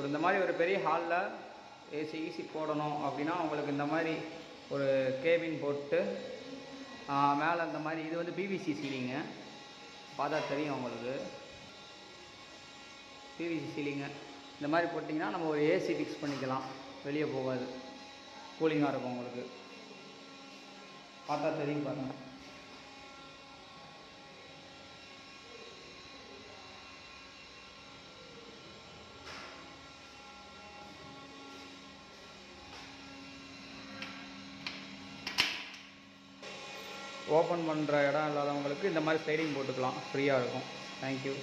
இந்த மாதிரி ஒரு பெரிய ஹாலில் ஏசி போடணும் அப்படின்னா உங்களுக்கு இந்த மாதிரி ஒரு கேபின் போட்டு மேலே இந்த மாதிரி இது வந்து பிவிசி சீலிங்கு, பார்த்தா தெரியும் உங்களுக்கு. பிவிசி சீலிங்கு இந்த மாதிரி போட்டிங்கன்னா நம்ம ஒரு ஏசி ஃபிக்ஸ் பண்ணிக்கலாம், வெளியே போகாது, கூலிங்காக இருக்கும் உங்களுக்கு. பார்த்தா தெரியும் பாருங்கள். ஓப்பன் பண்ணுற இடம் இல்லாதவங்களுக்கு இந்த மாதிரி ஸ்லைடிங் போட்டுக்கலாம், ஃப்ரீயாக இருக்கும். தேங்க்யூ.